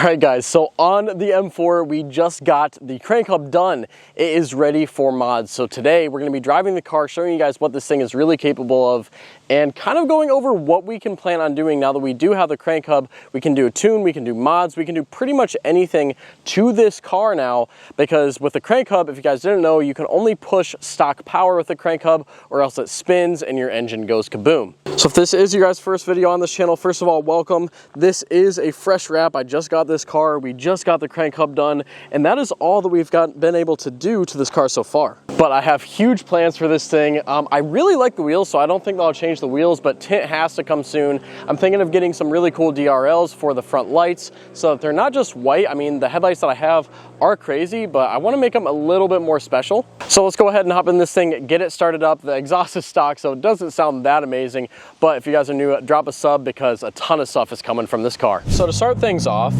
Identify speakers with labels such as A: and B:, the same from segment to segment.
A: Alright guys, so on the M4 we just got the crank hub done. It is ready for mods. So today we're going to be driving the car, showing you guys what this thing is really capable of, and kind of going over what we can plan on doing now that we do have the crank hub. We can do a tune, we can do mods, we can do pretty much anything to this car now, because with the crank hub, if you guys didn't know, you can only push stock power with the crank hub or else it spins and your engine goes kaboom. So if this is your guys' first video on this channel, first of all, welcome. This is a fresh wrap. I just got this car, we just got the crank hub done, and that is all that we've been able to do to this car so far. But I have huge plans for this thing. I really like the wheels, so I don't think that I'll change the wheels, but tint has to come soon. I'm thinking of getting some really cool DRLs for the front lights so that they're not just white. I mean, the headlights that I have are crazy, but I want to make them a little bit more special. So let's go ahead and hop in this thing, get it started up. The exhaust is stock, so it doesn't sound that amazing, but if you guys are new, drop a sub because a ton of stuff is coming from this car. So to start things off,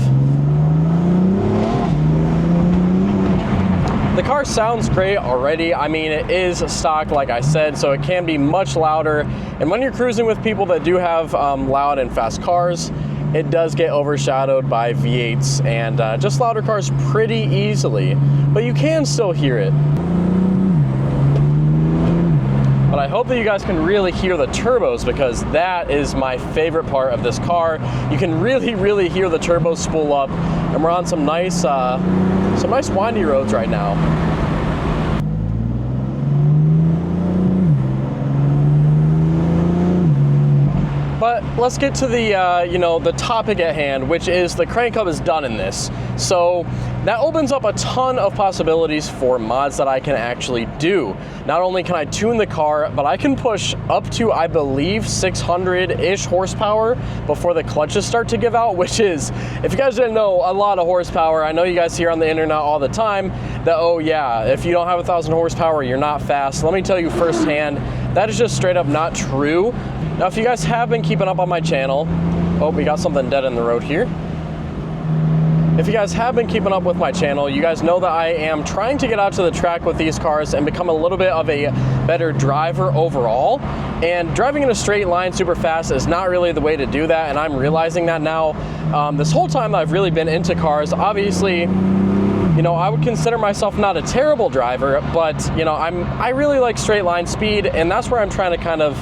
A: the car sounds great already. I mean, it is stock, like I said, so it can be much louder. And when you're cruising with people that do have loud and fast cars, it does get overshadowed by V8s and just louder cars pretty easily, but you can still hear it. But I hope that you guys can really hear the turbos, because that is my favorite part of this car. You can really hear the turbos spool up, and we're on some nice windy roads right now. But let's get to the the topic at hand, which is the crank hub is done in this. So that opens up a ton of possibilities for mods that I can actually do. Not only can I tune the car, but I can push up to, I believe, 600-ish horsepower before the clutches start to give out, which is, if you guys didn't know, a lot of horsepower. I know you guys hear on the internet all the time that, oh yeah, if you don't have 1,000 horsepower, you're not fast. Let me tell you firsthand, that is just straight up not true. Now, if you guys have been keeping up on my channel, oh, we got something dead in the road here. If you guys have been keeping up with my channel, you guys know that I am trying to get out to the track with these cars and become a little bit of a better driver overall. And driving in a straight line super fast is not really the way to do that, and I'm realizing that now. This whole time that I've really been into cars, obviously, I would consider myself not a terrible driver, but I really like straight line speed, and that's where I'm trying to kind of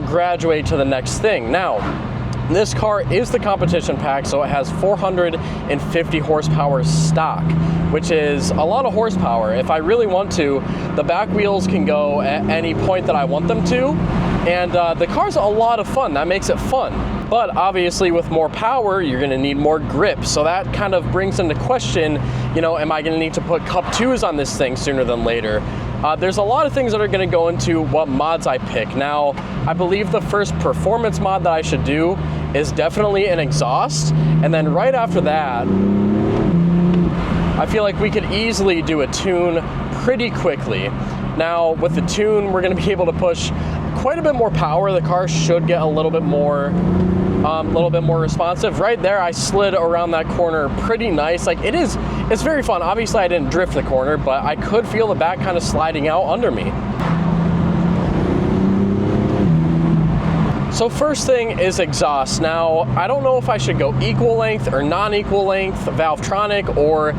A: graduate to the next thing. Now, this car is the competition pack, so it has 450 horsepower stock, which is a lot of horsepower. If I really want to, the back wheels can go at any point that I want them to, and the car's a lot of fun. That makes it fun. But obviously with more power, you're gonna need more grip. So that kind of brings into question, am I gonna need to put Cup 2s on this thing sooner than later? There's a lot of things that are gonna go into what mods I pick. Now, I believe the first performance mod that I should do is definitely an exhaust. And then right after that, I feel like we could easily do a tune pretty quickly. Now, with the tune, we're gonna be able to push quite a bit more power. The car should get a little bit more responsive. Right there, I slid around that corner pretty nice. Like, it's very fun. Obviously, I didn't drift the corner, but I could feel the back kind of sliding out under me. So first thing is exhaust. Now, I don't know if I should go equal length or non-equal length, Valvetronic, or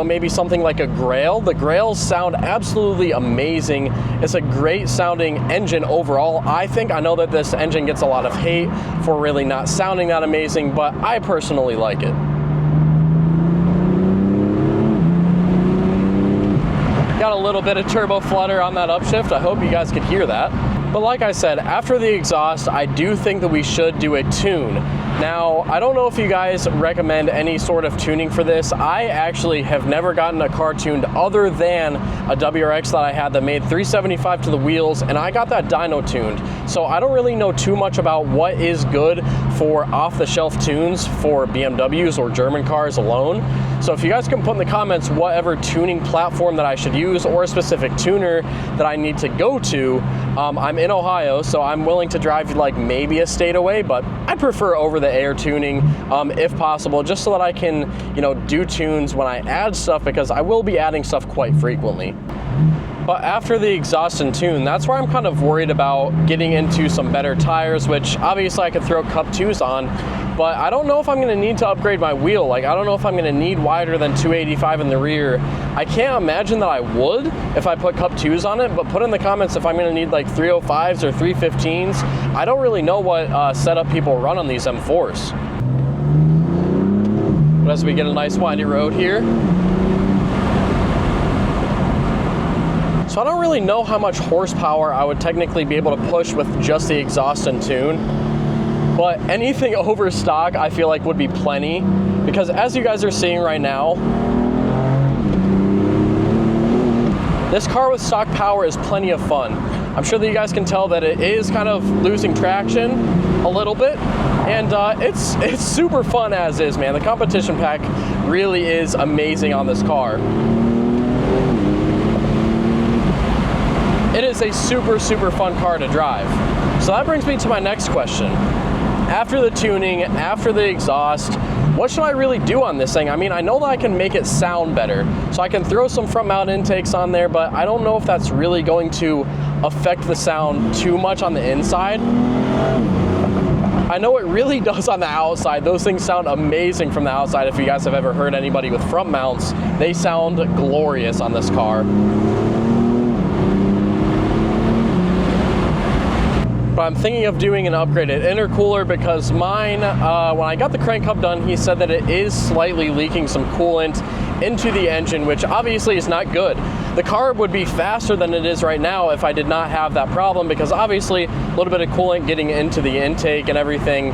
A: maybe something like a Grail. The Grails sound absolutely amazing. It's a great sounding engine overall. I know that this engine gets a lot of hate for really not sounding that amazing, but I personally like it. Got a little bit of turbo flutter on that upshift. I hope you guys could hear that. But like I said, after the exhaust, I do think that we should do a tune. Now, I don't know if you guys recommend any sort of tuning for this. I actually have never gotten a car tuned other than a WRX that I had that made 375 to the wheels, and I got that dyno tuned. So I don't really know too much about what is good for off-the-shelf tunes for BMWs or German cars alone. So if you guys can put in the comments whatever tuning platform that I should use or a specific tuner that I need to go to. I'm in Ohio, so I'm willing to drive like maybe a state away, but I prefer over-the-air tuning if possible, just so that I can do tunes when I add stuff, because I will be adding stuff quite frequently. But after the exhaust and tune, that's where I'm kind of worried about getting into some better tires, which obviously I could throw Cup 2s on, but I don't know if I'm gonna need to upgrade my wheel. Like, I don't know if I'm gonna need wider than 285 in the rear. I can't imagine that I would if I put Cup 2s on it, but put in the comments if I'm gonna need like 305s or 315s. I don't really know what setup people run on these M4s. But as we get a nice windy road here, so I don't really know how much horsepower I would technically be able to push with just the exhaust and tune, but anything over stock I feel like would be plenty, because as you guys are seeing right now, this car with stock power is plenty of fun. I'm sure that you guys can tell that it is kind of losing traction a little bit, and it's super fun as is, man. The competition pack really is amazing on this car. It is a super, super fun car to drive. So that brings me to my next question. After the tuning, after the exhaust, what should I really do on this thing? I mean, I know that I can make it sound better, so I can throw some front mount intakes on there, but I don't know if that's really going to affect the sound too much on the inside. I know it really does on the outside. Those things sound amazing from the outside. If you guys have ever heard anybody with front mounts, they sound glorious on this car. But I'm thinking of doing an upgraded intercooler because mine, when I got the crank hub done, he said that it is slightly leaking some coolant into the engine, which obviously is not good. The car would be faster than it is right now if I did not have that problem, because obviously a little bit of coolant getting into the intake and everything,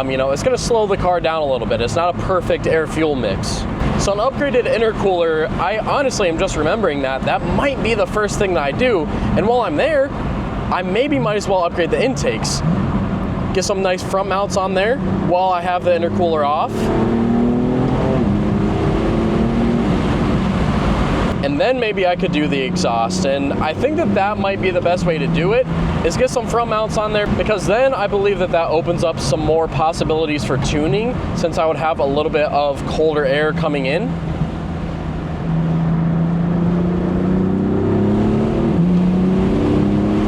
A: you know, it's gonna slow the car down a little bit. It's not a perfect air-fuel mix. So an upgraded intercooler, I honestly am just remembering that might be the first thing that I do, and while I'm there, I maybe might as well upgrade the intakes. Get some nice front mounts on there while I have the intercooler off. And then maybe I could do the exhaust. And I think that might be the best way to do it, is get some front mounts on there, because then I believe that opens up some more possibilities for tuning, since I would have a little bit of colder air coming in.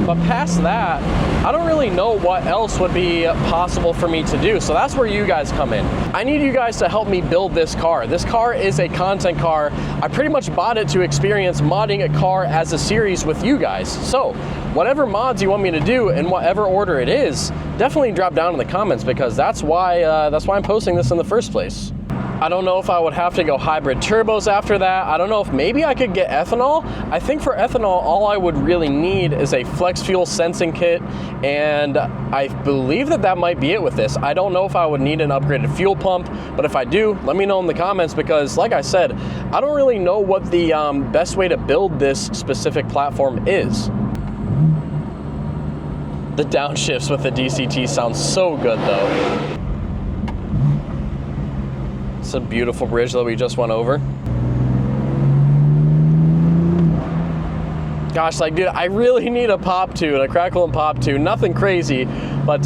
A: But past that, I don't really know what else would be possible for me to do. So that's where you guys come in. I need you guys to help me build this car. This car is a content car. I pretty much bought it to experience modding a car as a series with you guys. So whatever mods you want me to do in whatever order it is, definitely drop down in the comments, because that's why I'm posting this in the first place. I don't know if I would have to go hybrid turbos after that. I don't know if maybe I could get ethanol. I think for ethanol, all I would really need is a flex fuel sensing kit, and I believe that might be it with this. I don't know if I would need an upgraded fuel pump, but if I do, let me know in the comments, because like I said, I don't really know what the best way to build this specific platform is. The downshifts with the DCT sound so good though. It's a beautiful bridge that we just went over. Gosh, like, dude, I really need a pop tune, a crackle and pop tune. Nothing crazy, but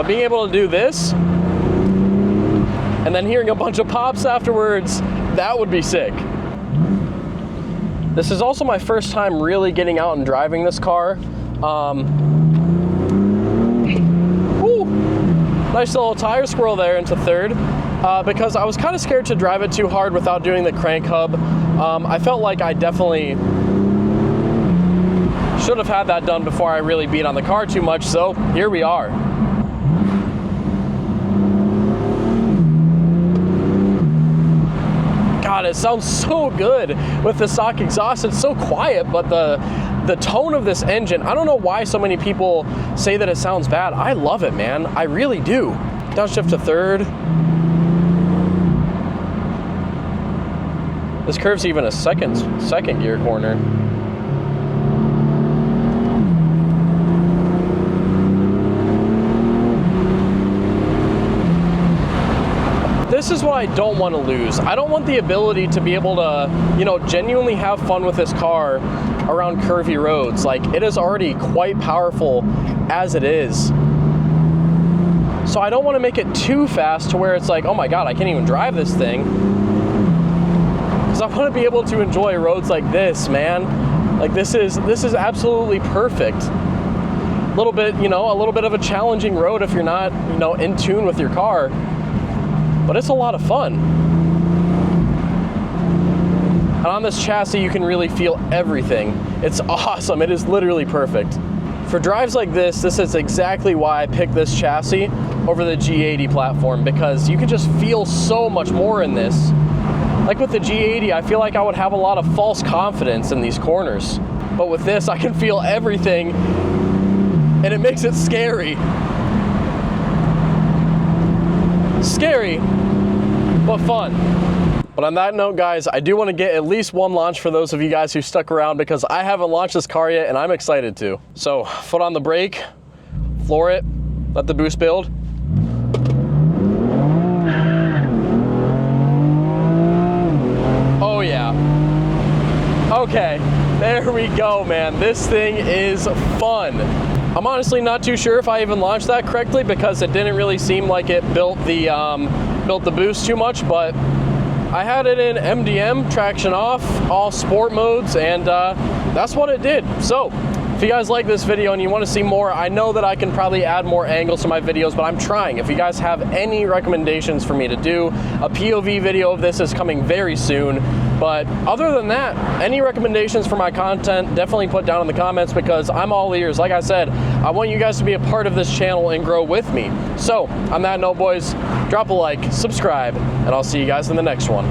A: being able to do this and then hearing a bunch of pops afterwards, that would be sick. This is also my first time really getting out and driving this car. Nice little tire squirrel there into third, because I was kind of scared to drive it too hard without doing the crank hub. I felt like I definitely should have had that done before I really beat on the car too much, so here we are. God, it sounds so good with the stock exhaust. It's so quiet, but the tone of this engine, I don't know why so many people say that it sounds bad. I love it, man. I really do. Downshift to third. This curve's even a second gear corner. This is what I don't want to lose. I don't want the ability to be able to, you know, genuinely have fun with this car around curvy roads. Like, it is already quite powerful as it is. So I don't want to make it too fast to where it's like, oh my God, I can't even drive this thing. Because I want to be able to enjoy roads like this, man. Like, this is absolutely perfect. little bit, you know, a little bit of a challenging road if you're not, you know, in tune with your car, but it's a lot of fun. And on this chassis, you can really feel everything. It's awesome. It is literally perfect. For drives like this is exactly why I picked this chassis over the G80 platform, because you can just feel so much more in this. Like with the G80, I feel like I would have a lot of false confidence in these corners. But with this, I can feel everything, and it makes it scary. Scary, but fun. But on that note, guys, I do want to get at least one launch for those of you guys who stuck around, because I haven't launched this car yet, and I'm excited to. So, foot on the brake, floor it, let the boost build. Oh yeah. Okay, there we go, man. This thing is fun. I'm honestly not too sure if I even launched that correctly, because it didn't really seem like it built the boost too much, but I had it in MDM, traction off, all sport modes, and that's what it did. So, if you guys like this video and you want to see more, I know that I can probably add more angles to my videos, but I'm trying. If you guys have any recommendations for me to do, a POV video of this is coming very soon. But other than that, any recommendations for my content, definitely put down in the comments, because I'm all ears. Like I said, I want you guys to be a part of this channel and grow with me. So, on that note, boys, drop a like, subscribe, and I'll see you guys in the next one.